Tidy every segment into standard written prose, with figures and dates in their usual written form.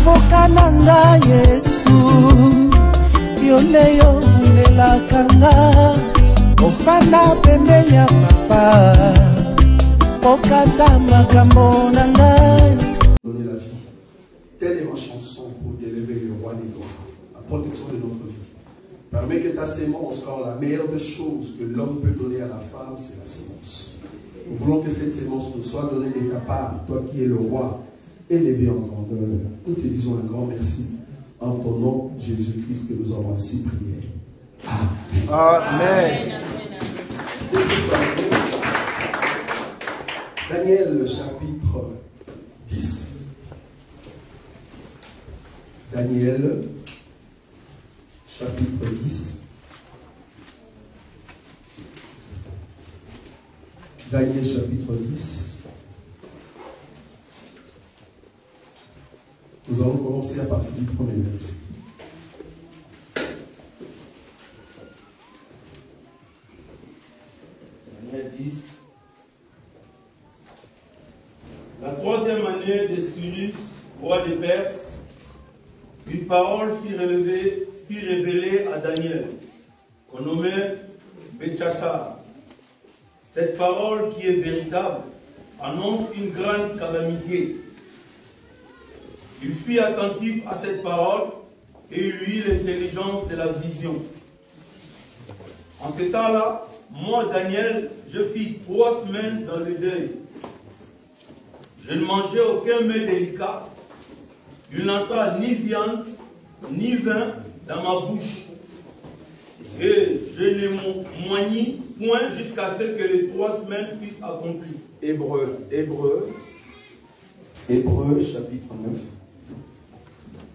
avoka nanga Yesu yoleyo nelakanga ofanda pembeni ya papa okata makambo nanga. Donner la vie. Telle est ma chanson pour t'élever le roi des rois, la protection de notre vie. Permets que ta sémence, car la meilleure des choses que l'homme peut donner à la femme, c'est la sémence. Nous voulons que cette sémence nous soit donnée de ta part, toi qui es le roi, élevé en grandeur. Nous te disons un grand merci. En ton nom, Jésus-Christ, que nous avons ainsi prié. Amen. Amen. Daniel chapitre 10. Daniel chapitre 10. Daniel chapitre 10. Nous allons commencer à partir du premier verset. Daniel 10. La troisième année de Cyrus, roi de Perse, une parole fut révélée à Daniel, qu'on nommait Beltchassar. Cette parole, qui est véritable, annonce une grande calamité. Il fut attentif à cette parole et il eut l'intelligence de la vision. En ce temps-là, moi, Daniel, je fis 3 semaines dans le deuil. Je ne mangeais aucun mets délicat. Il n'entra ni viande, ni vin dans ma bouche. Et je ne moignis point jusqu'à ce que les 3 semaines fussent accomplies. Hébreu chapitre 9.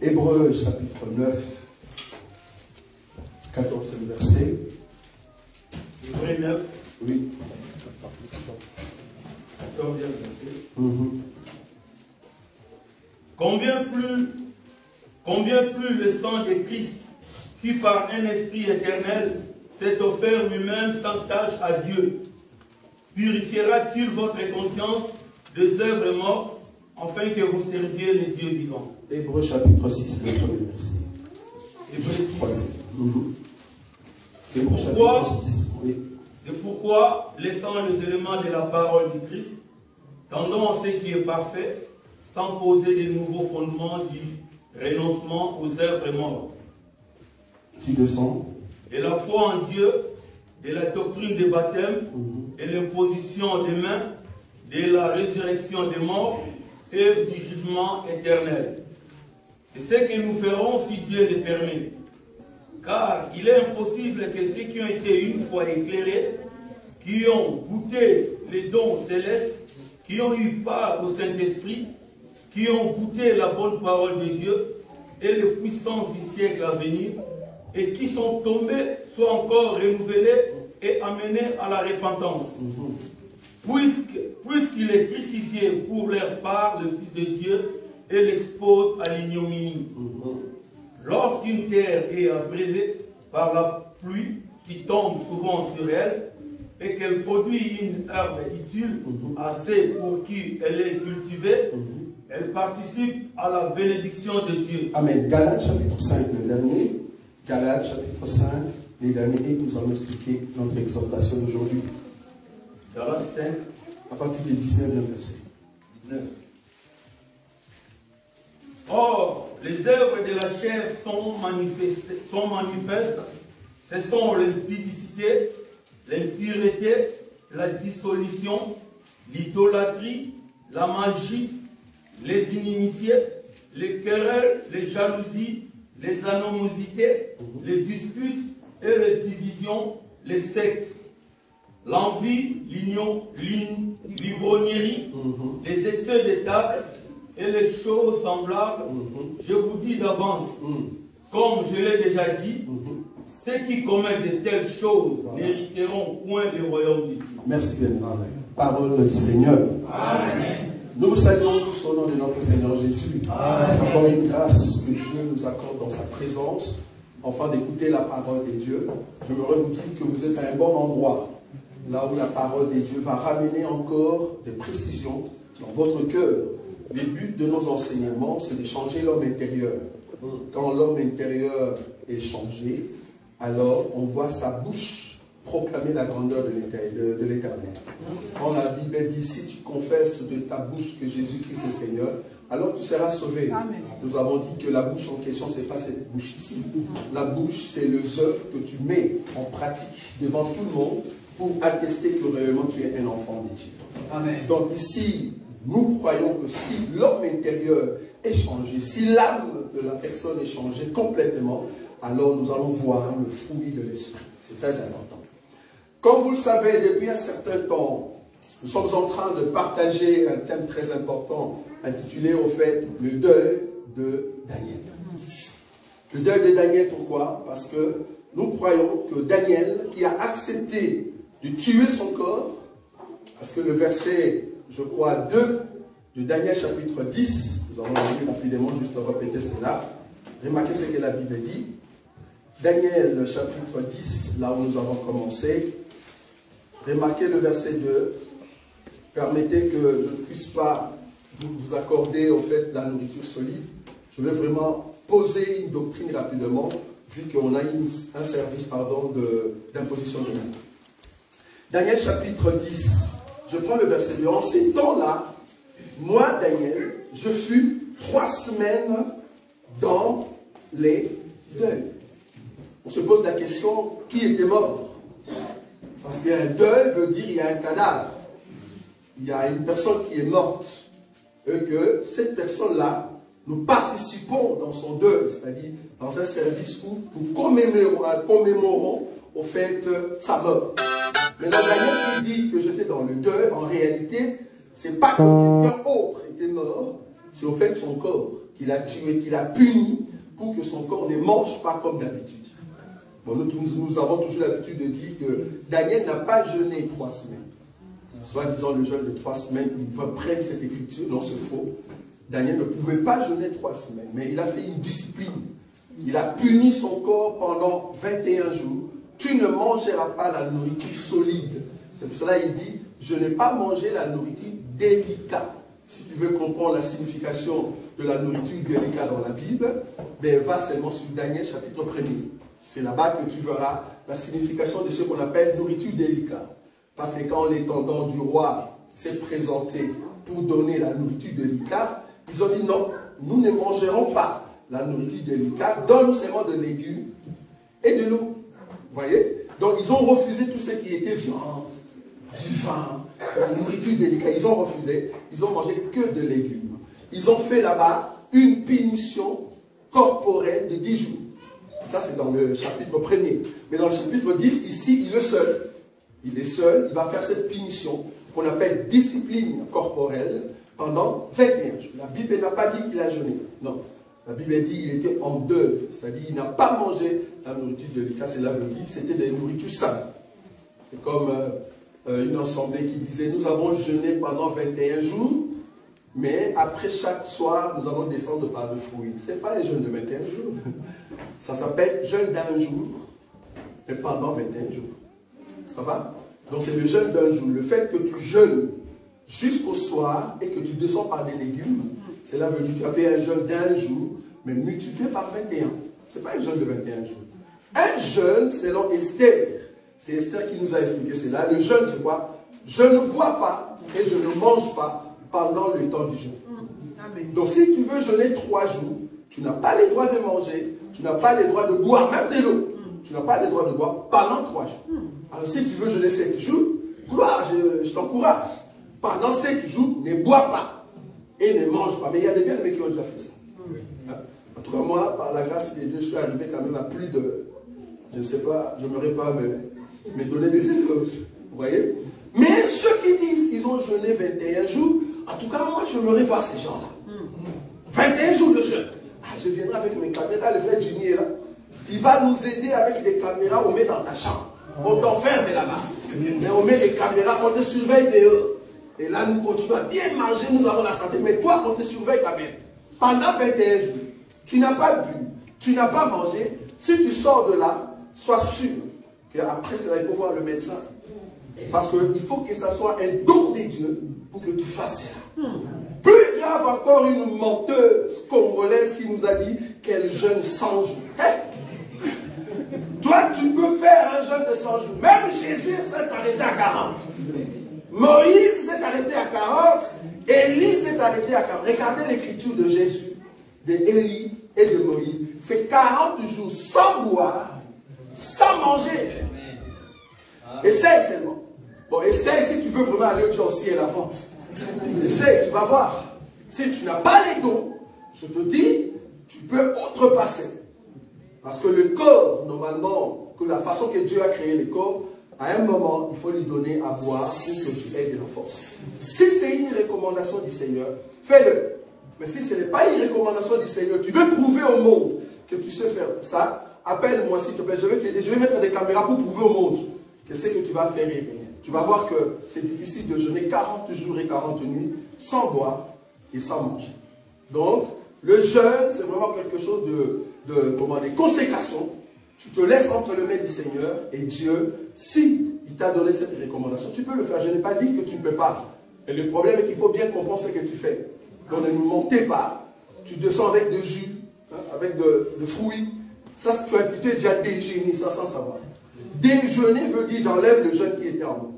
Hébreu chapitre 9, 14e verset. Hébreu 9. Oui. 14e verset. Combien plus le sang de Christ, qui par un esprit éternel s'est offert lui-même sans tâche à Dieu, purifiera-t-il votre conscience des œuvres mortes, afin que vous serviez le Dieu vivant? Hébreu chapitre 6, le premier verset. Hébreu 6. Hébreu chapitre 6. Oui. C'est pourquoi, laissant les éléments de la parole du Christ, tendons à ce qui est parfait, sans poser de nouveaux fondements du renoncement aux œuvres mortes. Tu descends. De la foi en Dieu, de la doctrine des baptêmes, et l'imposition des mains, de la résurrection des morts et du jugement éternel. C'est ce que nous ferons si Dieu le permet. Car il est impossible que ceux qui ont été une fois éclairés, qui ont goûté les dons célestes, qui ont eu part au Saint-Esprit, qui ont goûté la bonne parole de Dieu et les puissances du siècle à venir, et qui sont tombés, soient encore renouvelés et amenés à la repentance. Puisqu'il est crucifié pour leur part, le Fils de Dieu, et l'expose à l'ignominie. Lorsqu'une terre est abreuvée par la pluie qui tombe souvent sur elle, et qu'elle produit une herbe utile, assez pour qui elle est cultivée, elle participe à la bénédiction de Dieu. Amen. Galates chapitre 5, le dernier. Galates chapitre 5, les derniers, et nous allons expliquer notre exhortation d'aujourd'hui. Galates 5. À partir du 19e verset. 19. Or, les œuvres de la chair sont manifestes. Ce sont l'impudicité, l'impureté, la dissolution, l'idolâtrie, la magie, les inimitiés, les querelles, les jalousies, les animosités, les disputes et les divisions, les sectes, l'envie, l'ivrognerie, les excès de table et les choses semblables. Je vous dis d'avance, comme je l'ai déjà dit, ceux qui commettent de telles choses n'hériteront point le royaume de Dieu. Merci bien. Parole du Seigneur. Amen. Nous vous saluons tous au nom de notre Seigneur Jésus. C'est encore une grâce que Dieu nous accorde dans sa présence, afin d'écouter la parole de Dieu. J'aimerais vous dire que vous êtes à un bon endroit, là où la parole de Dieu va ramener encore des précisions dans votre cœur. le but de nos enseignements, c'est de changer l'homme intérieur. Quand l'homme intérieur est changé, alors on voit sa bouche proclamer la grandeur de l'Éternel. Quand la Bible dit, si tu confesses de ta bouche que Jésus-Christ est Seigneur, alors tu seras sauvé. Amen. Nous avons dit que la bouche en question, ce n'est pas cette bouche ici. La bouche, c'est les œuvres que tu mets en pratique devant tout le monde pour attester que réellement tu es un enfant de Dieu. Amen. Donc ici, nous croyons que si l'homme intérieur est changé, si l'âme de la personne est changée complètement, alors nous allons voir le fruit de l'esprit. C'est très important. Comme vous le savez, depuis un certain temps, nous sommes en train de partager un thème très important intitulé au fait le deuil de Daniel. Le deuil de Daniel, pourquoi? Parce que nous croyons que Daniel, qui a accepté de tuer son corps, parce que le verset, je crois, 2 de Daniel chapitre 10, nous allons lire rapidement, juste répéter cela. Remarquez ce que la Bible dit. Daniel chapitre 10, là où nous avons commencé. Remarquez le verset 2. Permettez que je ne puisse pas vous accorder au fait la nourriture solide. Je vais vraiment poser une doctrine rapidement, vu qu'on a un service d'imposition de main. Daniel chapitre 10, je prends le verset 2. En ces temps-là, moi, Daniel, je fus 3 semaines dans les deuils. On se pose la question, qui était mort? Parce qu'un deuil veut dire qu'il y a un cadavre. Il y a une personne qui est morte. Et que cette personne-là, nous participons dans son deuil, c'est-à-dire dans un service où nous commémorons au fait sa mort. Maintenant, Daniel qui dit que j'étais dans le deuil, en réalité, ce n'est pas que quelqu'un autre était mort, c'est au fait son corps qu'il a tué, qu'il a puni pour que son corps ne mange pas comme d'habitude. Bon, nous avons toujours l'habitude de dire que Daniel n'a pas jeûné 3 semaines. Soit disant le jeûne de 3 semaines, il va prendre cette écriture, non, c'est faux. Daniel ne pouvait pas jeûner 3 semaines, mais il a fait une discipline. Il a puni son corps pendant 21 jours. Tu ne mangeras pas la nourriture solide. C'est pour cela qu'il dit, je n'ai pas mangé la nourriture délicate. Si tu veux comprendre la signification de la nourriture délicate dans la Bible, ben, va seulement sur Daniel chapitre 1er. C'est là-bas que tu verras la signification de ce qu'on appelle nourriture délicate. Parce que quand l'intendant du roi s'est présenté pour donner la nourriture délicate, ils ont dit non, nous ne mangerons pas la nourriture délicate, donne-nous seulement de légumes et de l'eau. Vous voyez? Donc ils ont refusé tout ce qui était viande, du vin, la nourriture délicate. Ils ont refusé, ils ont mangé que de légumes. Ils ont fait là-bas une punition corporelle de 10 jours. Ça, c'est dans le chapitre 1er. Mais dans le chapitre 10, ici, il est seul. Il est seul, il va faire cette punition qu'on appelle discipline corporelle pendant 21 jours. La Bible n'a pas dit qu'il a jeûné. Non. La Bible dit qu'il était en deuil. C'est-à-dire qu'il n'a pas mangé la nourriture délicate. Cela veut dire que c'était des nourritures saines. C'est comme une assemblée qui disait, nous avons jeûné pendant 21 jours, mais après chaque soir, nous allons descendre par le fruit. Ce n'est pas un jeûne de 21 jours. Ça s'appelle jeûne d'un jour, mais pendant 21 jours. Ça va? Donc c'est le jeûne d'un jour. Le fait que tu jeûnes jusqu'au soir et que tu descends par des légumes, cela veut dire que tu as fait un jeûne d'un jour, mais multiplié par 21. Ce n'est pas un jeûne de 21 jours. Un jeûne, selon Esther, c'est Esther qui nous a expliqué cela. Le jeûne, c'est quoi? Je ne bois pas et je ne mange pas pendant le temps du jeûne. Donc si tu veux jeûner 3 jours, tu n'as pas le droit de manger, tu n'as pas le droit de boire, même de l'eau. Tu n'as pas le droit de boire pendant 3 jours. Alors si tu veux jeûner 7 jours, gloire, je t'encourage. Pendant 7 jours, ne bois pas et ne mange pas. Mais il y a des bien-aimés qui ont déjà fait ça. En tout cas, moi, par la grâce de Dieu, je suis arrivé quand même à plus de, je ne sais pas, je n'aimerais pas me donner des éloges. Vous voyez? Mais ceux qui disent qu'ils ont jeûné 21 jours, en tout cas, moi, je n'aimerais pas ces gens-là. 21 jours de jeûne. Ah, je viendrai avec mes caméras, le frère Jimmy est là. Il va nous aider avec des caméras, on met dans ta chambre. On t'enferme là-bas. Mais on met des caméras, on te surveille dehors. Et là, nous continuons à bien manger, nous avons la santé. Mais toi, on te surveille quand même. Pendant 21 jours, tu n'as pas bu, tu n'as pas mangé. Si tu sors de là, sois sûr qu'après cela, il faut voir le médecin. Parce qu'il faut que ça soit un don de Dieu pour que tu fasses cela. Plus grave encore, une menteuse congolaise qui nous a dit qu'elle jeûne 100 jours. Toi, tu peux faire un jeûne de 100 jours. Même Jésus s'est arrêté à 40. Moïse s'est arrêté à 40. Élie s'est arrêté à 40. Regardez l'écriture de Jésus, d'Élie et de Moïse. C'est 40 jours sans boire, sans manger. Essaye seulement. Bon, essaye si tu veux vraiment aller au ciel à la vente. Essaye, tu vas voir. Si tu n'as pas les dons, je te dis, tu peux outrepasser. Parce que le corps, normalement, que la façon que Dieu a créé le corps, à un moment, il faut lui donner à boire pour que tu aies de la force. Si c'est une recommandation du Seigneur, fais-le. Mais si ce n'est pas une recommandation du Seigneur, tu veux prouver au monde que tu sais faire ça, appelle-moi s'il te plaît. Je vais t'aider, je vais mettre des caméras pour prouver au monde que c'est que tu vas faire et rien. Tu vas voir que c'est difficile de jeûner 40 jours et 40 nuits sans boire et sans manger. Donc, le jeûne, c'est vraiment quelque chose de consécration. Tu te laisses entre les mains du Seigneur et Dieu, si il t'a donné cette recommandation, tu peux le faire. Je n'ai pas dit que tu ne peux pas. Et le problème est qu'il faut bien comprendre ce que tu fais. Donc ne nous mentez pas. Tu descends avec de jus, hein, avec de fruits. Ça, tu as déjà déjeuné, ça sans savoir. Déjeuner veut dire j'enlève le jeûne qui était en moi.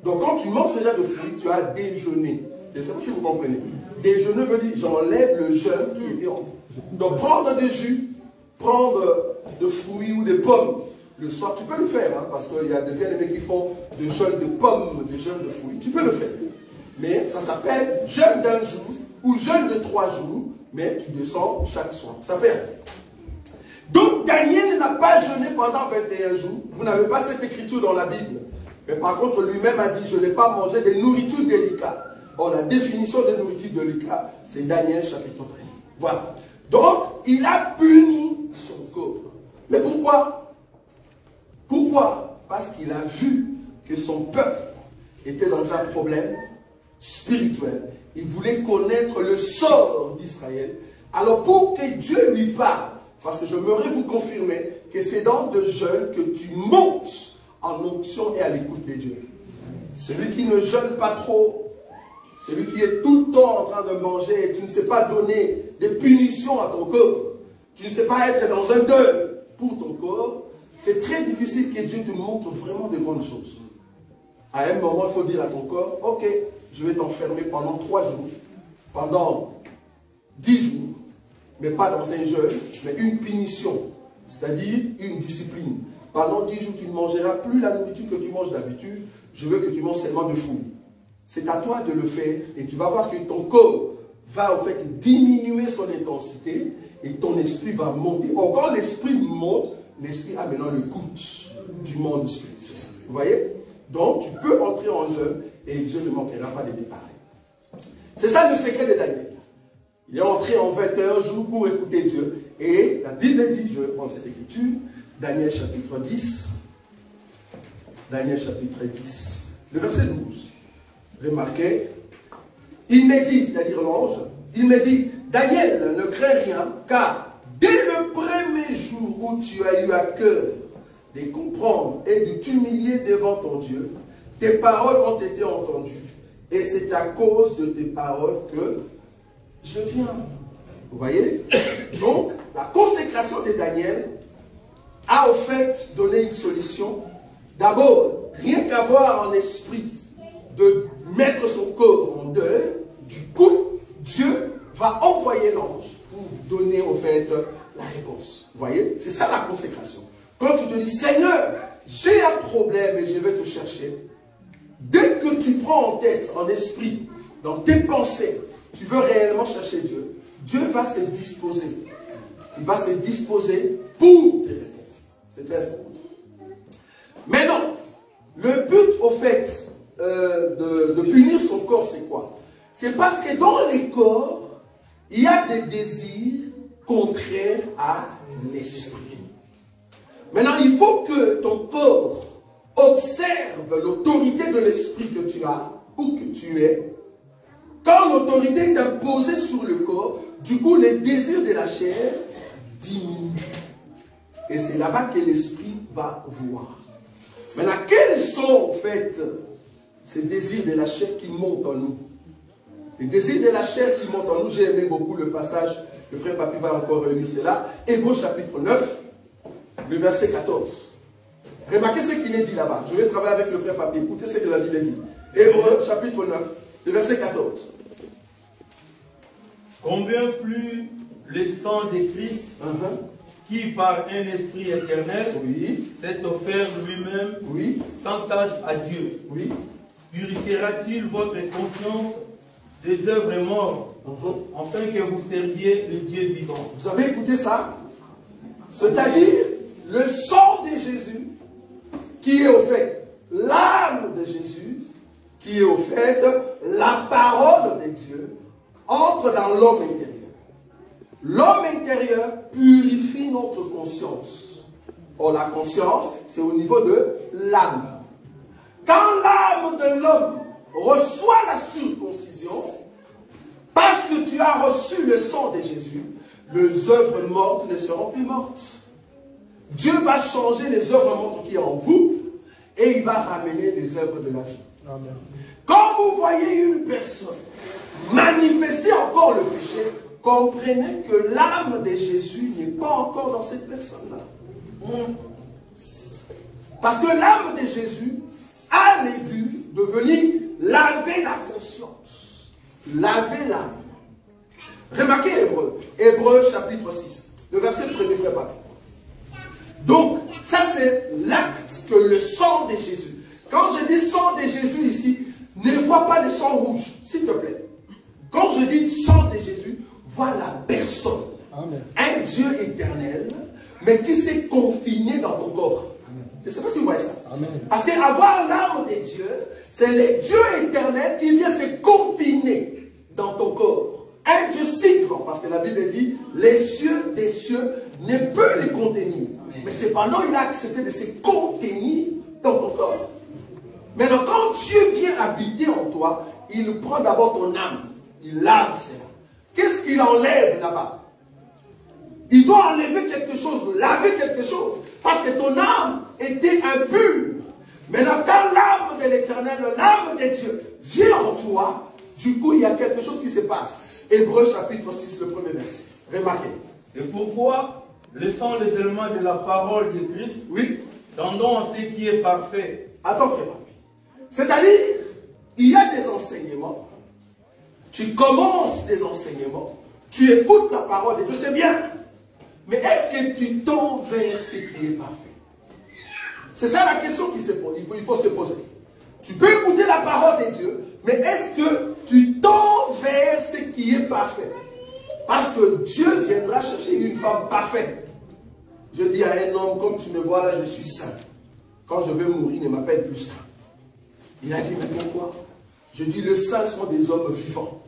Donc quand tu manges déjà de fruits, tu as déjeuné. Je ne sais pas si vous comprenez. Déjeuner veut dire j'enlève le jeûne qui était en moi. Donc prendre des jus, prendre de fruits ou des pommes le soir, tu peux le faire, hein, parce qu'il y a des bien-aimés qui font des jeûnes de pommes, des jeûnes de fruits. Tu peux le faire. Mais ça s'appelle jeûne d'un jour ou jeûne de 3 jours, mais tu descends chaque soir. Ça perd. Donc Daniel n'a pas jeûné pendant 21 jours. Vous n'avez pas cette écriture dans la Bible. Mais par contre, lui-même a dit, je n'ai pas mangé des nourritures délicates. Or, la définition des nourritures délicates, c'est Daniel chapitre 1. Voilà. Donc, il a puni son corps. Mais pourquoi? Pourquoi? Parce qu'il a vu que son peuple était dans un problème spirituel. Il voulait connaître le sort d'Israël. Alors, pour que Dieu lui parle, parce que j'aimerais vous confirmer que c'est dans le jeûne que tu montes en onction et à l'écoute de Dieu. Celui qui ne jeûne pas trop, celui qui est tout le temps en train de manger et tu ne sais pas donner des punitions à ton corps, tu ne sais pas être dans un deuil pour ton corps, c'est très difficile que Dieu te montre vraiment de bonnes choses. À un moment, il faut dire à ton corps, ok, je vais t'enfermer pendant 3 jours, pendant 10 jours, mais pas dans un jeûne, mais une punition, c'est-à-dire une discipline. Pendant 10 jours, tu ne mangeras plus la nourriture que tu manges d'habitude, je veux que tu manges seulement de fruits. C'est à toi de le faire et tu vas voir que ton corps va en fait diminuer son intensité et ton esprit va monter. Or, quand l'esprit monte, l'esprit a maintenant le goût du monde spirituel. Vous voyez? Donc, tu peux entrer en jeûne et Dieu ne manquera pas de te parler. C'est ça le secret de Daniel. Il est entré en 21 jours pour écouter Dieu. Et la Bible dit, je vais prendre cette écriture, Daniel chapitre 10. Daniel chapitre 10. Le verset 12. Remarquez, il me dit, c'est-à-dire l'ange, il me dit, Daniel, ne crains rien, car dès le premier jour où tu as eu à cœur de comprendre et de t'humilier devant ton Dieu, tes paroles ont été entendues. Et c'est à cause de tes paroles que je viens. Vous voyez? Donc, la consécration de Daniel a au fait donné une solution. D'abord, rien qu'avoir en esprit de mettre son corps en deuil, du coup, Dieu va envoyer l'ange pour donner au fait la réponse. Vous voyez? C'est ça la consécration. Quand tu te dis, Seigneur, j'ai un problème et je vais te chercher, dès que tu prends en tête, en esprit, dans tes pensées, tu veux réellement chercher Dieu, Dieu va se disposer. Il va se disposer pour te répondre. C'est très important. Maintenant, le but, au fait, de punir son corps, c'est quoi? C'est parce que dans les corps, il y a des désirs contraires à l'esprit. Maintenant, il faut que ton corps observe l'autorité de l'esprit que tu as ou que tu es. Quand l'autorité est imposée sur le corps, du coup, les désirs de la chair diminuent. Et c'est là-bas que l'esprit va voir. Maintenant, quels sont en fait ces désirs de la chair qui montent en nous? Le désir de la chair qui monte en nous. J'ai aimé beaucoup le passage, le frère Papi va encore relire cela. Hébreux chapitre 9, le verset 14. Remarquez ce qu'il est dit là-bas. Je vais travailler avec le frère Papi. Écoutez ce que la Bible dit. Hébreux chapitre 9, le verset 14. Combien plus le sang de Christ, qui par un esprit éternel s'est offert lui-même sans tâche à Dieu, purifiera-t-il votre conscience des œuvres mortes, afin que vous serviez le Dieu vivant? Vous avez écouté ça? C'est-à-dire le sang de Jésus qui est au fait l'âme de Jésus, qui est au fait la parole de Dieu, entre dans l'homme intérieur. L'homme intérieur purifie notre conscience. Or, la conscience, c'est au niveau de l'âme. Quand l'âme de l'homme reçoit la circoncision, parce que tu as reçu le sang de Jésus, les œuvres mortes ne seront plus mortes. Dieu va changer les œuvres mortes qui sont en vous et il va ramener les œuvres de la vie. Amen. Quand vous voyez une personne manifester encore le péché, comprenez que l'âme de Jésus n'est pas encore dans cette personne-là. Parce que l'âme de Jésus a les vues de venir laver la conscience, laver l'âme. Remarquez Hébreux chapitre 6, le verset 1er, frère Papi. Donc, ça c'est l'acte que le sang de Jésus. Quand je dis sang de Jésus ici, ne vois pas le sang rouge, s'il te plaît. Quand je dis sang de Jésus, vois la personne. Amen. Un Dieu éternel, mais qui s'est confiné dans ton corps. Amen. Je ne sais pas si vous voyez ça. Amen. Parce qu'avoir l'âme de Dieu, c'est le Dieu éternel qui vient se confiner dans ton corps. Un Dieu si grand, parce que la Bible dit, les cieux des cieux ne peuvent les contenir. Amen. Mais cependant, il a accepté de se contenir dans ton corps. Maintenant, quand Dieu vient habiter en toi, il prend d'abord ton âme. Il lave cela. Qu'est-ce qu'il enlève là-bas? Il doit enlever quelque chose, laver quelque chose. Parce que ton âme était impure. Maintenant, quand l'âme de l'Éternel, l'âme de Dieu vient en toi, du coup, il y a quelque chose qui se passe. Hébreux chapitre 6, le premier verset. Remarquez. C'est pourquoi, laissant les éléments de la parole de Christ, tendons à ce qui est parfait. Attends, frère. C'est-à-dire, il y a des enseignements. Tu commences des enseignements. Tu écoutes la parole de Dieu, c'est bien. Mais est-ce que tu tends vers ce qui est parfait? C'est ça la question qui se pose. Il faut se poser. Tu peux écouter la parole de Dieu, mais est-ce que tu tends vers ce qui est parfait? Parce que Dieu viendra chercher une femme parfaite. Je dis à un homme, comme tu me vois là, je suis saint. Quand je vais mourir, ne m'appelle plus saint. Il a dit, mais pourquoi? Je dis, les saints sont des hommes vivants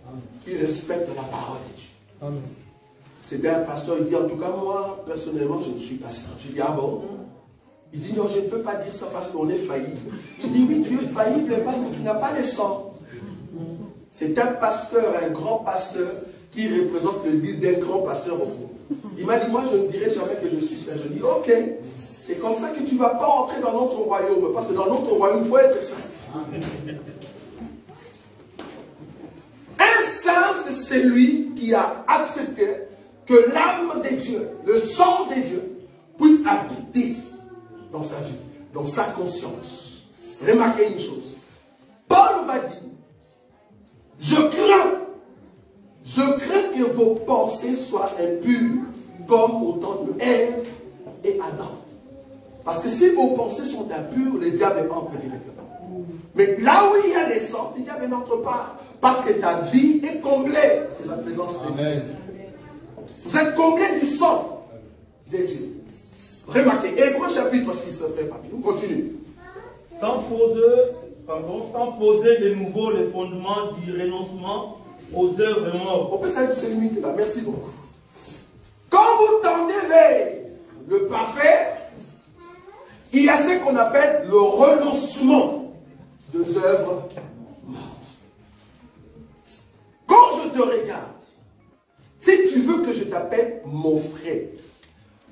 qui respectent la parole de Dieu. Amen. C'était un pasteur, il dit, en tout cas, moi, personnellement, je ne suis pas saint. Je dis, ah bon? Il dit, non, je ne peux pas dire ça parce qu'on est faillible. Je dis, oui, tu es faillible parce que tu n'as pas le sang. C'est un pasteur, un grand pasteur, qui représente l'église d'un grand pasteur au fond. Il m'a dit, moi, je ne dirai jamais que je suis saint. Je dis, ok, c'est comme ça que tu ne vas pas entrer dans notre royaume, parce que dans notre royaume, il faut être saint. Un saint, c'est celui qui a accepté que l'âme de Dieu, le sang de Dieu, puisse habiter dans sa vie, dans sa conscience. Remarquez une chose. Paul va dire, je crains que vos pensées soient impures, comme au temps de Ève et Adam. Parce que si vos pensées sont impures, le diable entre directement. Mais là où il y a le sang, le diable n'entre pas. Parce que ta vie est comblée de la présence de Dieu. Vous êtes comblés du sang de Dieu. Remarquez, Hébreux chapitre 6, frère Papi, on continue. Sans poser de nouveau les fondements du renoncement aux œuvres mortes. On peut se limiter là, merci beaucoup. Quand vous tendez vers le parfait, il y a ce qu'on appelle le renoncement des œuvres mortes. Quand je te regarde, si tu veux que je t'appelle mon frère,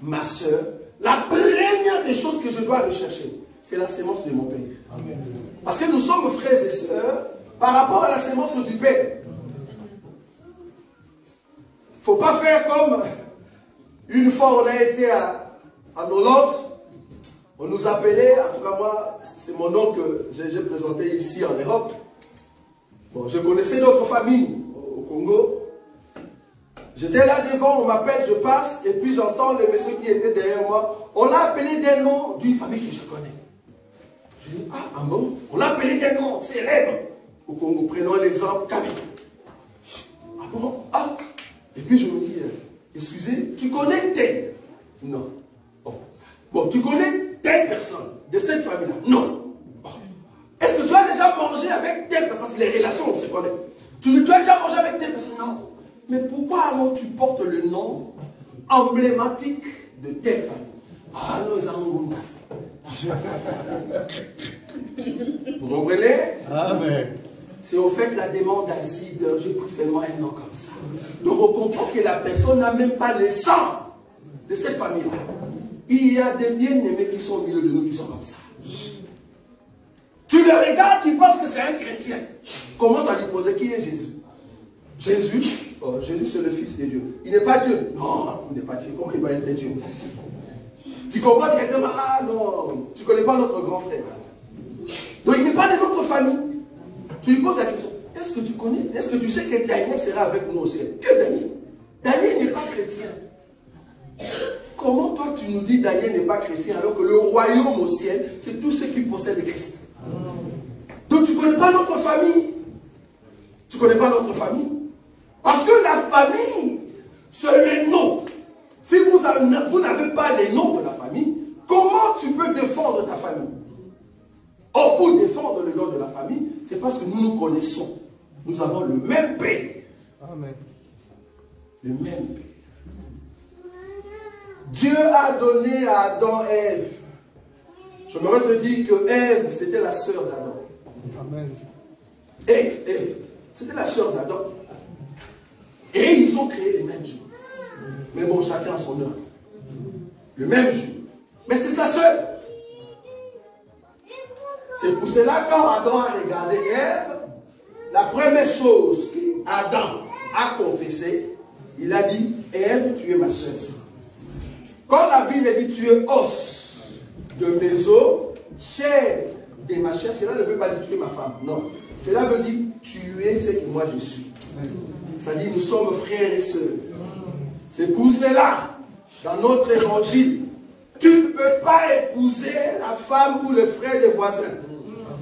ma soeur, la première des choses que je dois rechercher, c'est la sémence de mon Père. Amen. Parce que nous sommes frères et sœurs par rapport à la sémence du Père. faut pas faire comme une fois on a été à Hollande, on nous appelait, en tout cas moi, c'est mon nom que j'ai présenté ici en Europe. Bon, je connaissais d'autres familles au Congo. J'étais là devant, on m'appelle, je passe, et puis j'entends le monsieur qui était derrière moi. On l'a appelé des noms d'une famille que je connais. Je dis, ah bon? On l'a appelé des noms célèbres au Congo. Prenons l'exemple Kabi. Ah bon? Ah! Et puis je me dis, excusez, tu connais tel? Non. Bon, tu connais telle personne de cette famille-là? Non. Bon. Est-ce que tu as déjà mangé avec telle personne? Les relations, on se connaît. Tu as déjà mangé avec telle personne? Non. Mais pourquoi alors tu portes le nom emblématique de telle famille? Ah, nous avons Vous comprenez? Amen. C'est au fait la demande d'asile, j'ai pris seulement un nom comme ça. Donc on comprend que la personne n'a même pas le sang de cette famille-là. Il y a des bien-aimés qui sont au milieu de nous qui sont comme ça. Tu le regardes, tu penses que c'est un chrétien. Commence à lui poser qui est Jésus. Jésus, oh, Jésus c'est le Fils de Dieu. Il n'est pas Dieu. Non, il n'est pas Dieu. Comment il va être Dieu? Tu comprends directement, ah non, tu ne connais pas notre grand frère. Donc il n'est pas de notre famille. Tu lui poses la question, est-ce que tu connais, est-ce que tu sais que Daniel sera avec nous au ciel? Que Daniel? Daniel n'est pas chrétien. Comment toi tu nous dis Daniel n'est pas chrétien alors que le royaume au ciel, c'est tous ceux qui possèdent le Christ? Donc tu ne connais pas notre famille. Tu ne connais pas notre famille. Parce que la famille, c'est les noms. Si vous n'avez pas les noms de la famille, comment tu peux défendre ta famille? Or, pour défendre le nom de la famille, c'est parce que nous nous connaissons. Nous avons le même père. Amen. Le même père. Dieu a donné à Adam et Ève. Je me te dire que Ève, c'était la sœur d'Adam. Amen. Ève, c'était la sœur d'Adam. Et ils ont créé les mêmes jours. Mais bon, chacun a son heure. Le même jour. Mais c'est sa sœur. C'est pour cela, quand Adam a regardé Ève, la première chose qu'Adam a confessé, il a dit, Ève, tu es ma sœur. Quand la Bible dit, tu es os de mes os, chair de ma chair, cela ne veut pas dire tu es ma femme. Non. Cela veut dire, tu es ce que moi je suis. C'est-à-dire, nous sommes frères et sœurs. C'est pour cela, dans notre évangile, tu ne peux pas épouser la femme ou le frère des voisins.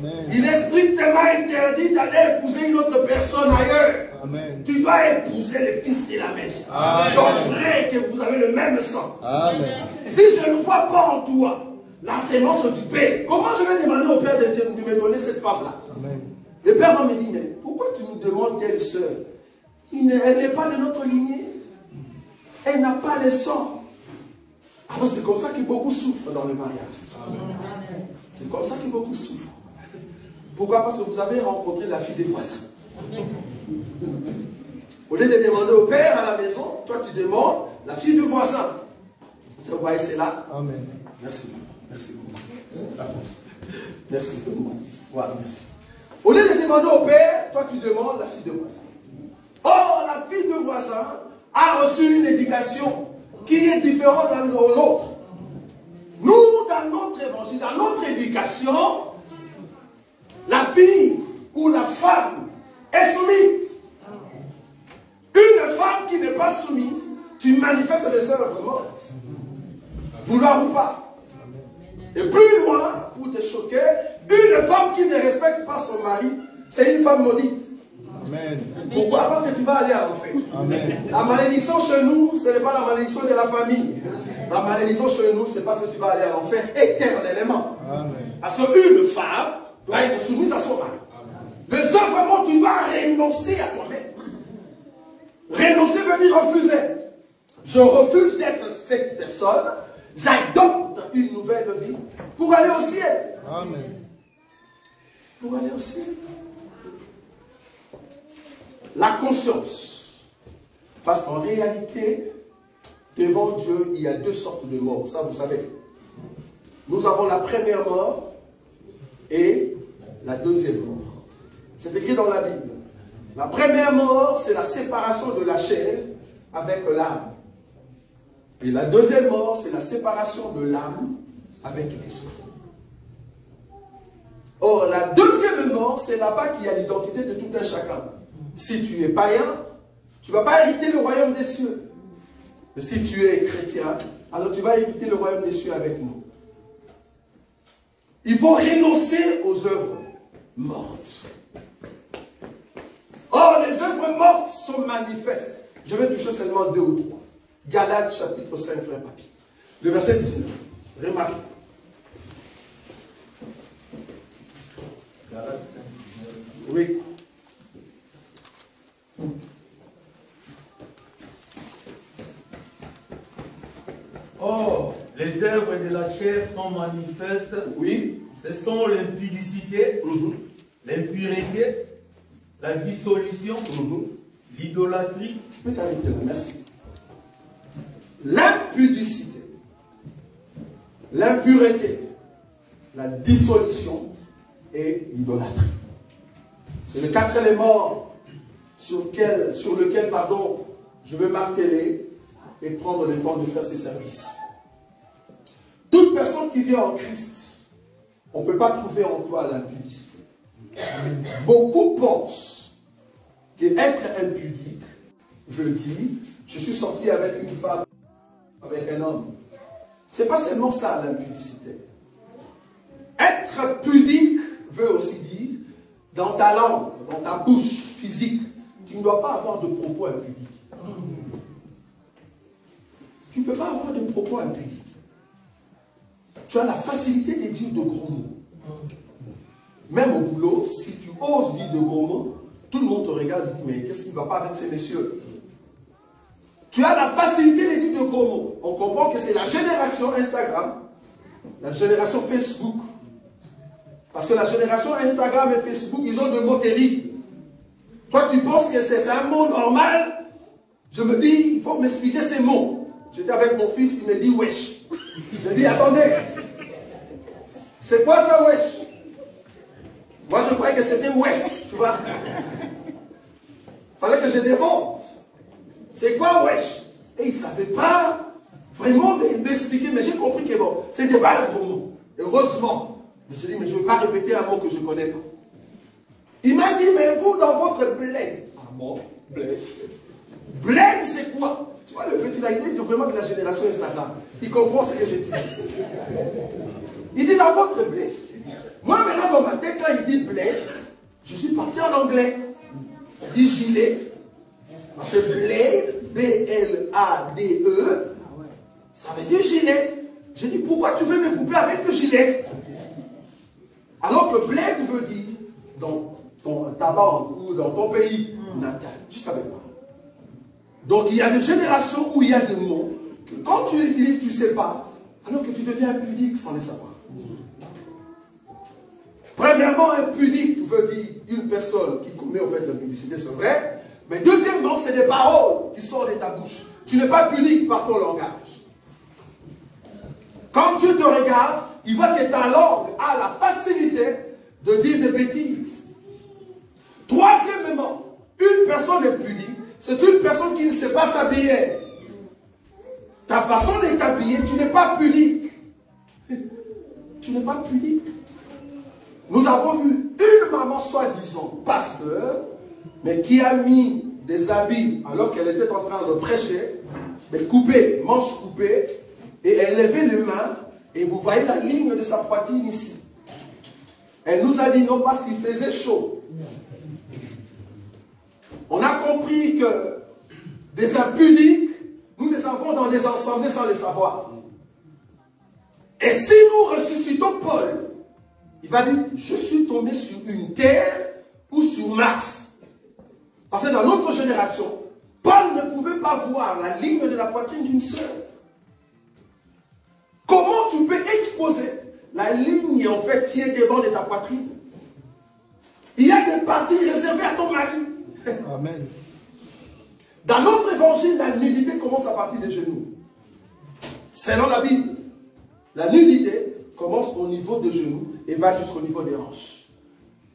Amen. Il est strictement interdit d'aller épouser une autre personne ailleurs. Amen. Tu dois épouser le fils de la maison. Amen. Ton frère, que vous avez le même sang. Amen. Si je ne vois pas en toi la sémence du père, comment je vais demander au père de me donner cette femme-là? Le père va me dire, mais pourquoi tu nous demandes telle sœur? Elle n'est pas de notre lignée. Elle n'a pas le sang. Alors c'est comme ça que beaucoup souffrent dans le mariage. C'est comme ça que beaucoup souffrent. Pourquoi? Parce que vous avez rencontré la fille des voisins. Au lieu de demander au père à la maison, toi tu demandes la fille du voisin. Vous voyez, c'est là. Amen. Merci. Merci beaucoup. Merci beaucoup. Voilà, merci. Au lieu de demander au père, toi tu demandes la fille du voisin. Or, la fille du voisin a reçu une éducation qui est différente de l'autre. Nous, dans notre évangile, dans notre éducation, la fille ou la femme est soumise. Une femme qui n'est pas soumise, tu manifestes les œuvres mortes. Vouloir ou pas. Et plus loin, pour te choquer, une femme qui ne respecte pas son mari, c'est une femme maudite. Amen. Pourquoi? Parce que tu vas aller à l'enfer. La malédiction chez nous, ce n'est pas la malédiction de la famille. La malédiction chez nous, c'est parce que tu vas aller à l'enfer éternellement. Amen. Parce qu'une femme doit être soumise à son mari. Les œuvres, tu dois renoncer à toi-même. Renoncer veut dire refuser. Je refuse d'être cette personne. J'adopte une nouvelle vie pour aller au ciel. Amen. Pour aller au ciel. La conscience. Parce qu'en réalité, devant Dieu, il y a deux sortes de morts. Ça, vous savez. Nous avons la première mort et la deuxième mort. C'est écrit dans la Bible. La première mort, c'est la séparation de la chair avec l'âme. Et la deuxième mort, c'est la séparation de l'âme avec l'esprit. Or, la deuxième mort, c'est là-bas qu'il y a l'identité de tout un chacun. Si tu es païen, tu ne vas pas hériter le royaume des cieux. Mais si tu es chrétien, alors tu vas hériter le royaume des cieux avec nous. Il faut renoncer aux œuvres mortes. Or, les œuvres mortes sont manifestes. Je vais toucher seulement 2 ou 3. Galates chapitre 5, frère Papi. Le verset 19. Remarquez. Galates 5, 19. Oui. Or, les œuvres de la chair sont manifestes. Oui. Ce sont l'impudicité, l'impureté, la dissolution, l'idolâtrie. Tu peux t'arrêter là, merci. L'impudicité, l'impureté, la dissolution et l'idolâtrie. C'est le 4 élément sur lequel je veux marteler et prendre le temps de faire ses services. Toute personne qui vient en Christ, on ne peut pas trouver en toi l'impudicité. Beaucoup pensent qu'être impudique veut dire je suis sorti avec une femme, avec un homme. Ce n'est pas seulement ça l'impudicité. Être pudique veut aussi dire dans ta langue, dans ta bouche physique, tu ne dois pas avoir de propos impudiques. Tu ne peux pas avoir de propos impudiques. Tu as la facilité de dire de gros mots. Même au boulot, si tu oses dire de gros mots, tout le monde te regarde et dit mais qu'est-ce qui ne va pas avec ces messieurs? Tu as la facilité de dire de gros mots. On comprend que c'est la génération Instagram, la génération Facebook. Parce que la génération Instagram et Facebook, ils ont de mots terribles. Toi, tu penses que c'est un mot normal. Je me dis, il faut m'expliquer ces mots. J'étais avec mon fils, il me dit wesh. Je dis, attendez, c'est quoi ça wesh? Moi, je croyais que c'était ouest, tu vois. Fallait que je demande. C'est quoi wesh? Et il ne savait pas vraiment m'expliquer, mais j'ai compris que bon, c'était pas un gros mot. Heureusement. Mais je dis, mais je ne vais pas répéter un mot que je ne connais pas. Il m'a dit, mais vous, dans votre bled. Ah bon, bled. Bled, c'est quoi? Tu vois, le petit là, il est vraiment de la génération Instagram. Il comprend ce que je dis. Il dit, dans votre bled. Moi, maintenant, dans ma tête, quand il dit bled, je suis parti en anglais. Ça dit gilet. Parce que bled, B-L-A-D-E, ça veut dire gilet. J'ai dit, pourquoi tu veux me couper avec le gilet? Alors que bled veut dire dans ta bande ou dans ton pays natal. Je ne savais pas. Donc il y a des générations où il y a des mots que quand tu les utilises, tu ne sais pas, alors que tu deviens impudique sans les savoir. Premièrement, impudique veut dire une personne qui commet en fait la publicité, c'est vrai. Mais deuxièmement, c'est des paroles qui sortent de ta bouche. Tu n'es pas pudique par ton langage. Quand tu te regardes, il voit que ta langue a la facilité de dire des bêtises. Troisièmement, une personne impudique, c'est une personne qui ne sait pas s'habiller. Ta façon de t'habiller, tu n'es pas pudique. Tu n'es pas pudique. Nous avons vu une maman soi-disant pasteur, mais qui a mis des habits alors qu'elle était en train de prêcher, mais coupés, manches coupées, et elle levait les mains, et vous voyez la ligne de sa poitrine ici. Elle nous a dit non parce qu'il faisait chaud. On a compris que des impudiques, nous les avons dans des assemblées sans le savoir. Et si nous ressuscitons Paul, il va dire, je suis tombé sur une terre ou sur Mars. Parce que dans notre génération, Paul ne pouvait pas voir la ligne de la poitrine d'une sœur. Comment tu peux exposer la ligne en fait qui est devant de ta poitrine? Il y a des parties réservées à ton mari. Amen. Dans notre évangile, la nudité commence à partir des genoux. Selon la Bible, la nudité commence au niveau des genoux et va jusqu'au niveau des hanches.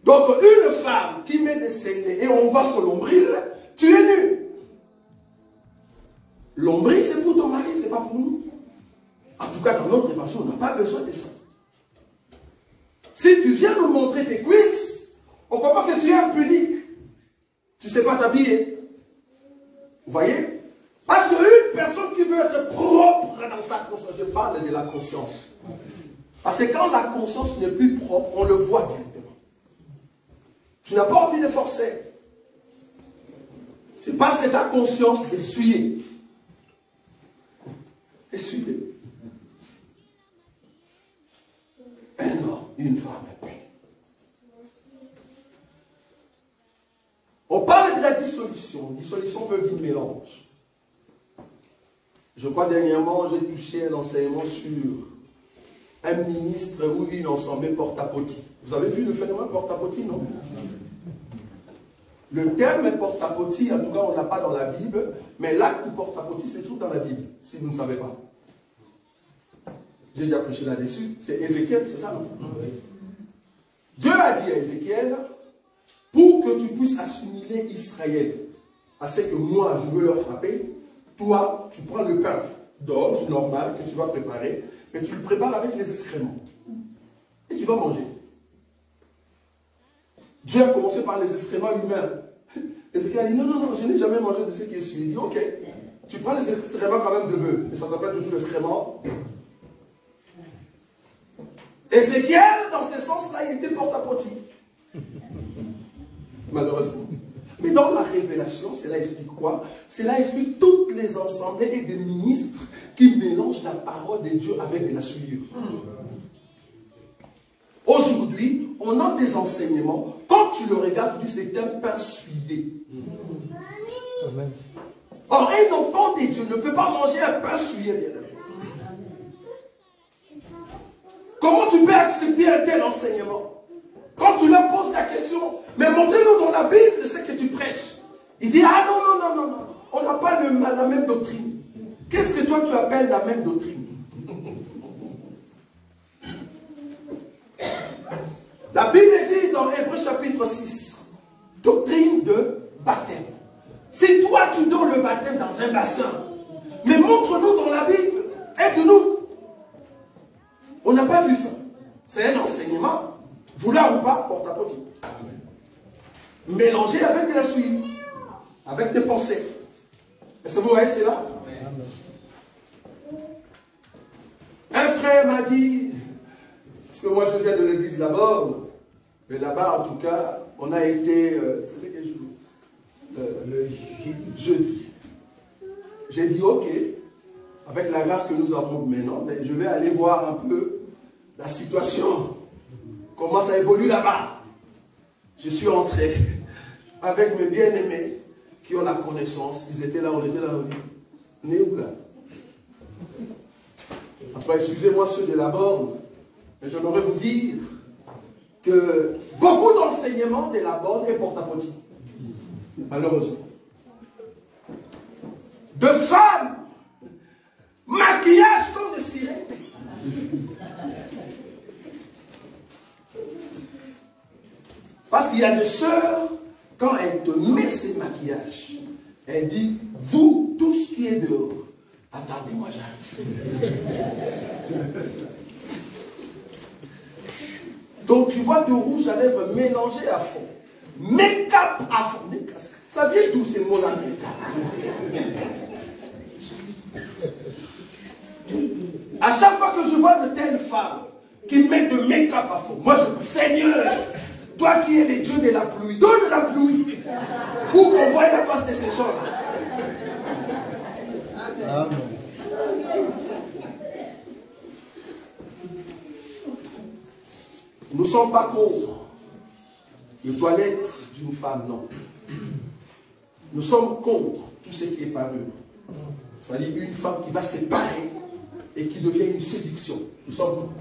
Donc une femme qui met des scellés et on voit son nombril, tu es nu. L'ombril, c'est pour ton mari, c'est pas pour nous. En tout cas, dans notre évangile, on n'a pas besoin de ça. Si tu viens nous montrer tes cuisses, on comprend que tu es impunique. Tu ne sais pas t'habiller. Vous voyez? Parce qu'une personne qui veut être propre dans sa conscience, je parle de la conscience. Parce que quand la conscience n'est plus propre, on le voit directement. Tu n'as pas envie de forcer. C'est parce que ta conscience est souillée. Essuie-les. Un homme, une femme, et puis. On parle de la dissolution. Dissolution veut dire mélange. Je crois dernièrement, j'ai touché un enseignement sur un ministre ou une ensemble porte-à-potis. Vous avez vu le phénomène porte-à-potis, non? Le terme porte-à-potis, en tout cas, on n'a pas dans la Bible, mais l'acte porte-à-potis, c'est tout dans la Bible, si vous ne savez pas. J'ai déjà prêché là-dessus. C'est Ézéchiel, c'est ça, non? Oui. Dieu a dit à Ézéchiel, pour que tu puisses assimiler Israël à ce que moi, je veux leur frapper, toi, tu prends le pain d'orge normal que tu vas préparer, mais tu le prépares avec les excréments. Et tu vas manger. Dieu a commencé par les excréments humains. Ézéchiel a dit, non, non, non, je n'ai jamais mangé de ce qui est suivi. Il dit, ok, tu prends les excréments quand même de bœuf, mais ça s'appelle toujours l'excrément. Ézéchiel, dans ce sens-là, il était porte-à-potis. Malheureusement. Mais dans la révélation, cela explique quoi? Cela explique toutes les assemblées et des ministres qui mélangent la parole de Dieu avec de la souillure. Aujourd'hui, on a des enseignements. Quand tu le regardes, tu dis c'est un pain souillé. Amen. Or, un enfant de Dieu ne peut pas manger un pain souillé, bien aimé. Comment tu peux accepter un tel enseignement? Quand tu leur poses la question, mais montrez-nous dans la Bible ce que tu prêches. Il dit, ah non, non, non, non, non, on n'a pas la même doctrine. Qu'est-ce que toi tu appelles la même doctrine? La Bible dit dans Hébreux chapitre 6, doctrine de baptême. Si toi tu donnes le baptême dans un bassin, mais montre-nous dans la Bible, aide-nous. On n'a pas vu ça. C'est un enseignement. Vouloir ou pas, porte-à-potis. Mélangé avec de la souillure, avec des pensées. Est-ce que vous voyez, c'est là? Un frère m'a dit, parce que moi je viens de l'église là-bas, mais là-bas en tout cas, on a été, c'était quel jour? Le jeudi. J'ai dit, ok, avec la grâce que nous avons maintenant, mais je vais aller voir un peu la situation. Comment ça évolue là-bas? Je suis entré avec mes bien-aimés qui ont la connaissance. Ils étaient là, on était là, on est où là? Après, excusez-moi ceux de la borne, mais j'aimerais vous dire que beaucoup d'enseignements de la borne est porte-à-potis. Malheureusement. De femmes, maquillage comme de sirènes. Parce qu'il y a des sœurs, quand elles te mettent ces maquillages, elles disent, vous, tout ce qui est dehors, attendez-moi, j'arrive. Donc tu vois de rouge à lèvres mélangé à fond. Make-up à fond. Ça vient d'où ces mots-là? À chaque fois que je vois de telles femmes qui mettent de make-up à fond, moi je dis, Seigneur, toi qui es le Dieu de la pluie, donne la pluie pour qu'on voie la face de ces gens-là. Amen. Nous ne sommes pas contre les toilettes d'une femme, non. Nous sommes contre tout ce qui est parure. C'est-à-dire une femme qui va se séparer et qui devient une séduction. Nous sommes contre.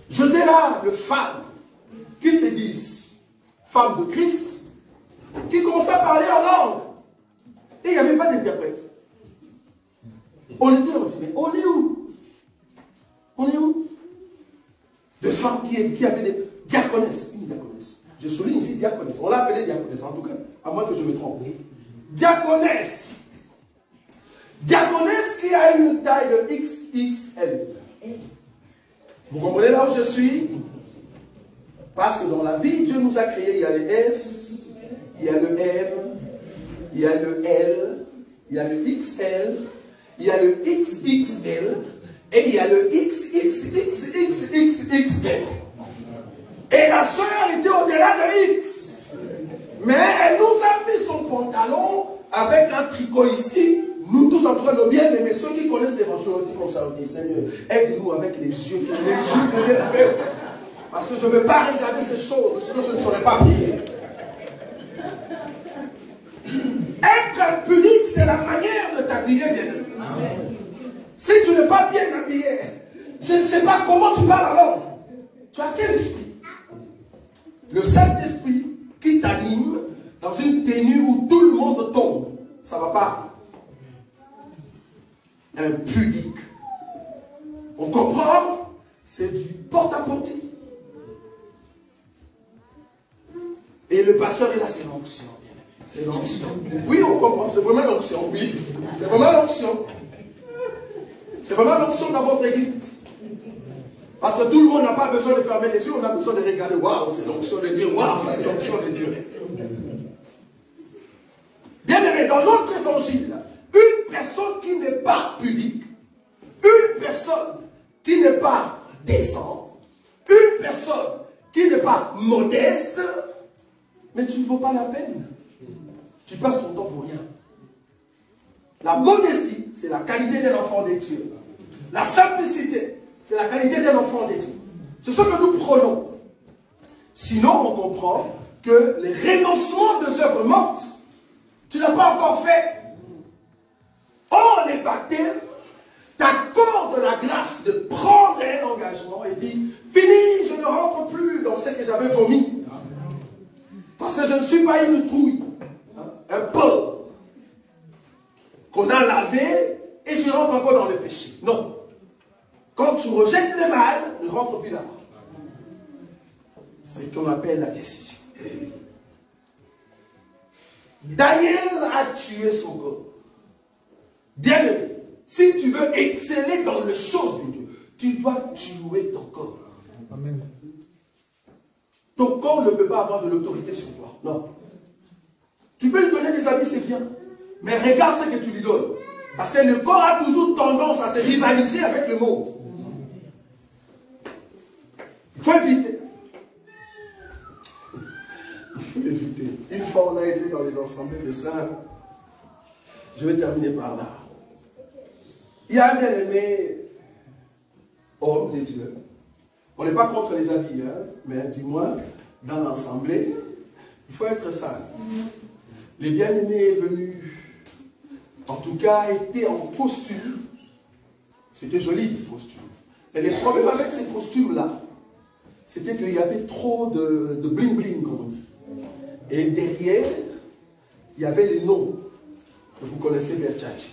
Jetez là les femmes qui se disent femmes de Christ, qui commencent à parler en langue. Et il n'y avait pas d'interprète. On était ordinaire. On est où? On est où? De femmes qui avaient des diaconesses. Une diaconesse. Je souligne ici diaconesse. On l'a appelée diaconesse, en tout cas, à moins que je me trompe. Diaconesse. Diaconesse qui a une taille de XXL. Vous comprenez là où je suis? Parce que dans la vie, Dieu nous a créé, il y a les S, il y a le M, il y a le L, il y a le XL, il y a le XXL, et il y a le XXXXXL. Et la sœur était au-delà de X. Mais elle nous a mis son pantalon avec un tricot ici. Nous tous en train de bien aimer. Ceux qui connaissent l'évangile, on dit comme ça, on dit Seigneur, aide-nous avec les yeux deviennent aveugles. Parce que je ne veux pas regarder ces choses, sinon je ne saurais pas prier. Être pudique, c'est la manière de t'habiller, bien-aimé. Si tu n'es pas bien habillé, je ne sais pas comment tu parles alors. Tu as quel esprit? Le Saint-Esprit qui t'anime dans une tenue où tout le monde tombe. Ça ne va pas. Un pudique. On comprend? C'est du porte-à-porte. Et le pasteur est là, c'est l'onction. C'est l'onction. Oui, on comprend, c'est vraiment l'onction. Oui, c'est vraiment l'onction. C'est vraiment l'onction dans votre église. Parce que tout le monde n'a pas besoin de fermer les yeux, on a besoin de regarder. Waouh, c'est l'onction de Dieu. Waouh, ça c'est l'onction de Dieu. Bien aimé, dans notre évangile, une personne qui n'est pas pudique, une personne qui n'est pas décente, une personne qui n'est pas modeste, mais tu ne vaux pas la peine. Tu passes ton temps pour rien. La modestie, c'est la qualité d'un enfant de Dieu. La simplicité, c'est la qualité d'un enfant de Dieu. C'est ce que nous prenons. Sinon, on comprend que les renoncements de œuvres mortes, tu n'as pas encore fait. Or, les baptêmes t'accordent la grâce de prendre un engagement et dire, fini, je ne rentre plus dans ce que j'avais vomi. Parce que je ne suis pas une trouille, un pauvre qu'on a lavé et je rentre encore dans le péché. Non. Quand tu rejettes le mal, ne rentre plus là-bas. C'est ce qu'on appelle la décision. Daniel a tué son corps. Bien aimé, si tu veux exceller dans les choses de Dieu, tu dois tuer ton corps. Amen. Ton corps ne peut pas avoir de l'autorité sur toi. Non. Tu peux lui donner des habits, c'est bien. Mais regarde ce que tu lui donnes. Parce que le corps a toujours tendance à se rivaliser avec le monde. Il faut éviter. Il faut éviter. Une fois, on a été dans les assemblées de saints. Je vais terminer par là. Il y a un bien-aimé homme de Dieu. On n'est pas contre les habits, hein, mais du moins, dans l'assemblée, il faut être sale. Le bien-aimé est venu, en tout cas, était en costume. C'était joli, le costume. Et les problèmes avec ces costumes-là, c'était qu'il y avait trop de bling-bling, comme on dit. Et derrière, il y avait les noms que vous connaissez, Versace.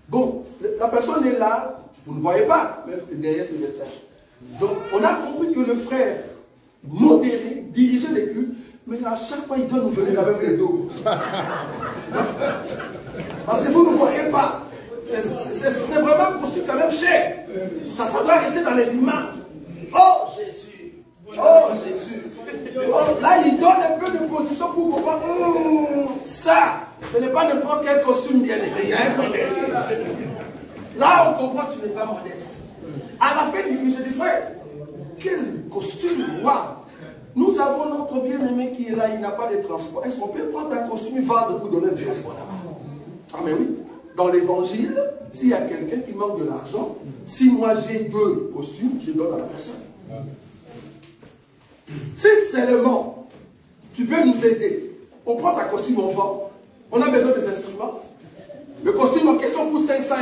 Bon, la personne est là, vous ne voyez pas, même derrière c'est Versace. Donc, on a compris que le frère modéré dirigeait les cultes, mais à chaque fois, il doit nous donner quand même les dos. Parce que vous ne voyez pas. C'est vraiment un costume quand même cher. Ça doit rester dans les images. Oh Jésus! Oh Jésus! Oh, là, il donne un peu de position pour comprendre. Ça, ce n'est pas n'importe quel costume bien aimé. Il y a un modèle. Là, on comprend que tu n'es pas modeste. À la fin du culte, je dis, frère, quel costume, waouh! Nous avons notre bien-aimé qui est là, il n'a pas de transport. Est-ce qu'on peut prendre un costume et vendre pour donner du transport là-bas? Ah mais oui, dans l'évangile, s'il y a quelqu'un qui manque de l'argent, si moi j'ai 2 costumes, je donne à la personne. Si seulement tu peux nous aider, on prend ta costume, on vend, on a besoin des instruments. Le costume en question coûte 500 €,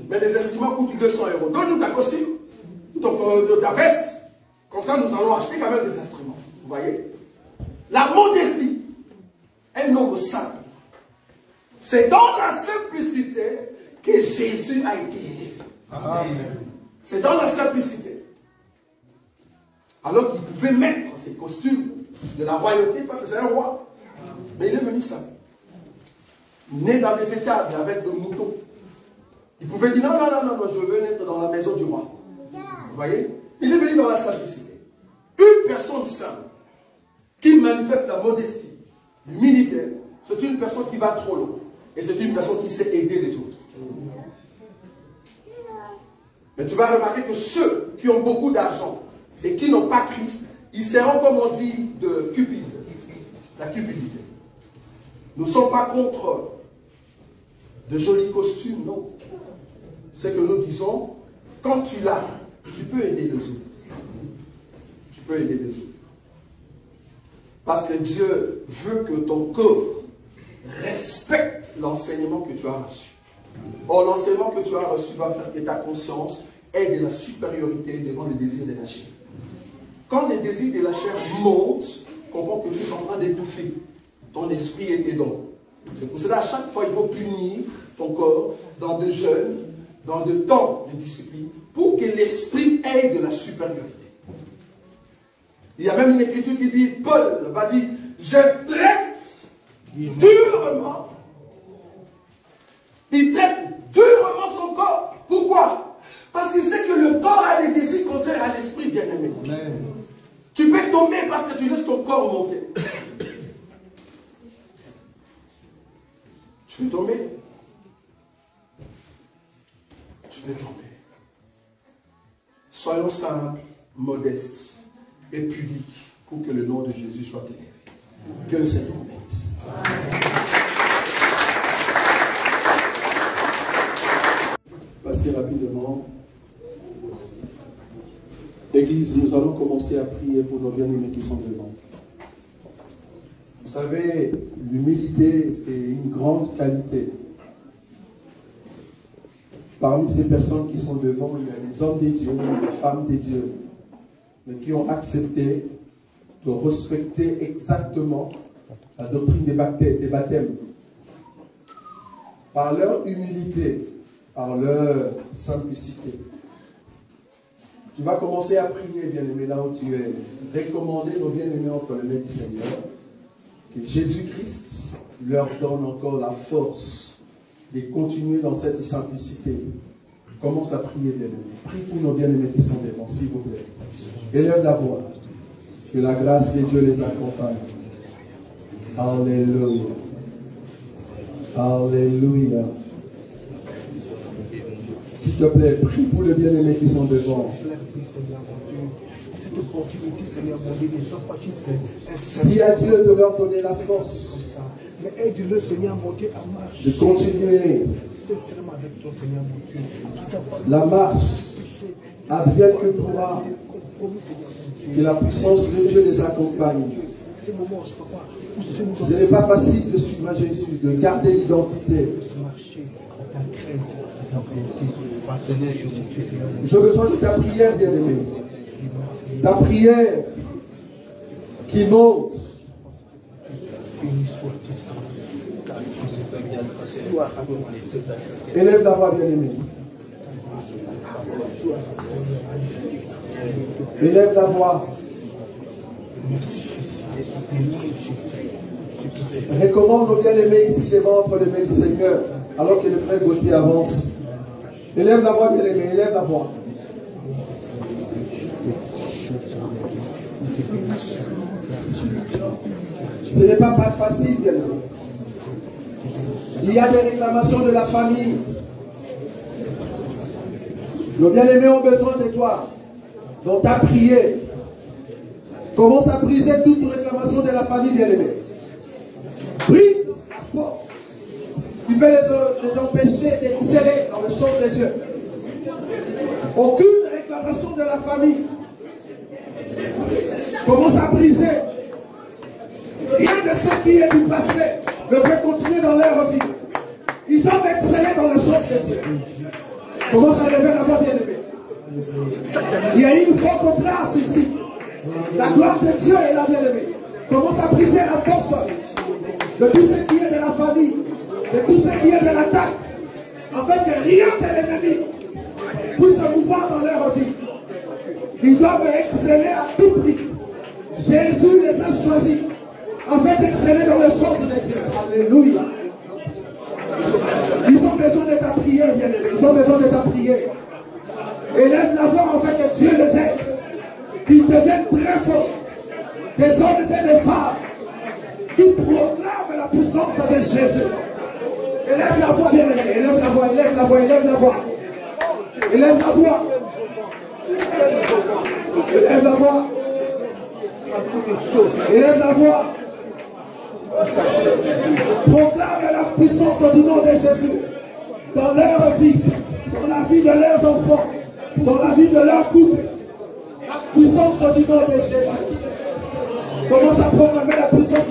mais les instruments coûtent 200 €. Donne-nous ta costume, ta veste. Comme ça, nous allons acheter quand même des instruments. Vous voyez? La modestie, un homme simple. C'est dans la simplicité que Jésus a été élevé. Amen. C'est dans la simplicité. Alors qu'il pouvait mettre ses costumes de la royauté, parce que c'est un roi. Mais il est venu simple. Né dans des étables avec de moutons. pouvez dire non, je veux naître dans la maison du roi. Vous voyez? Il est venu dans la simplicité. Une personne simple qui manifeste la modestie, l'humilité, c'est une personne qui va trop loin. Et c'est une personne qui sait aider les autres. Mais tu vas remarquer que ceux qui ont beaucoup d'argent et qui n'ont pas Christ, ils seront, comme on dit, de cupide. La cupidité. Nous ne sommes pas contre de jolis costumes, non. C'est que nous disons, quand tu l'as, tu peux aider les autres. Tu peux aider les autres. Parce que Dieu veut que ton corps respecte l'enseignement que tu as reçu. Or, l'enseignement que tu as reçu va faire que ta conscience ait de la supériorité devant les désirs de la chair. Quand les désirs de la chair montent, comprends que tu es en train d'étouffer ton esprit et tes dons. C'est pour cela, à chaque fois, il faut punir ton corps dans de jeûnes, dans de temps de discipline, pour que l'esprit ait de la supériorité. Il y a même une écriture qui dit, Paul va dire, je traite durement. Il traite durement son corps. Pourquoi? Parce qu'il sait que le corps a des désirs contraires à l'esprit, bien-aimé. Tu peux tomber parce que tu laisses ton corps monter. Tu peux tomber. Tu peux tomber. Soyons simples, modestes et pudiques pour que le nom de Jésus soit élevé. Que le Seigneur bénisse. Passez rapidement. Église, nous allons commencer à prier pour nos bien-aimés qui sont devant. Vous savez, l'humilité, c'est une grande qualité. Parmi ces personnes qui sont devant, il y a des hommes des dieux, des femmes des dieux, mais qui ont accepté de respecter exactement la doctrine des baptêmes. Par leur humilité, par leur simplicité. Tu vas commencer à prier, bien-aimé, là où tu es. Recommander nos bien-aimés entre les mains du Seigneur. Que Jésus-Christ leur donne encore la force de continuer dans cette simplicité. Commence à prier, bien-aimé. Prie pour nos bien-aimés qui sont devant, s'il vous plaît. Élève la voix. Que la grâce de Dieu les accompagne. Alléluia. Alléluia. S'il te plaît, prie pour les bien-aimés qui sont devant. Dis à Dieu de leur donner la force de continuer la marche. Advienne que pourra. Que la puissance de Dieu les accompagne. Ce n'est pas facile de suivre Jésus, de garder l'identité. J'ai besoin de ta prière, bien-aimé. Ta prière qui monte. Élève la voix, bien-aimé. Élève la voix. Recommande nos bien-aimés ici devant entre les mains du Seigneur, alors que le frère Gauthier avance. Élève la voix, bien-aimé, élève la voix. Ce n'est pas facile, bien-aimé. Il y a des réclamations de la famille. Nos bien-aimés ont besoin de toi. Donc ta prière commence à briser toute réclamation de la famille, bien-aimé. Brise la force. Tu peux les empêcher d'exceller dans les choses de Dieu. Aucune réclamation de la famille commence à briser. Rien de ce qui est du passé ne peut continuer dans leur vie. Ils doivent exceller dans les choses de Dieu. Commence à lever la voix, bien-aimé. Il y a une forte grâce ici. La gloire de Dieu est là, bien-aimé. Commence à briser la force de tout ce qui est de la famille, de tout ce qui est de l'attaque, afin que rien de l'ennemi puisse se mouvoir dans leur vie. Ils doivent exceller à tout prix. Jésus les a choisis afin d'exceller dans les choses de Dieu. Alléluia. Ils ont besoin de ta prière, bien-aimé. Ils ont besoin de ta prière. Élève la voix en fait que Dieu les aide. Qu'ils deviennent très forts. Des hommes et des femmes qui proclament la puissance de Jésus. Élève la voix, bien aimé. Élève la voix, élève la voix, élève la voix. Élève la voix. Élève la voix. Élève la voix. Proclame la puissance du nom de Jésus dans leur vie, dans la vie de leurs enfants, dans la vie de leur couple. La puissance du nom de Jésus. Commence à proclamer la puissance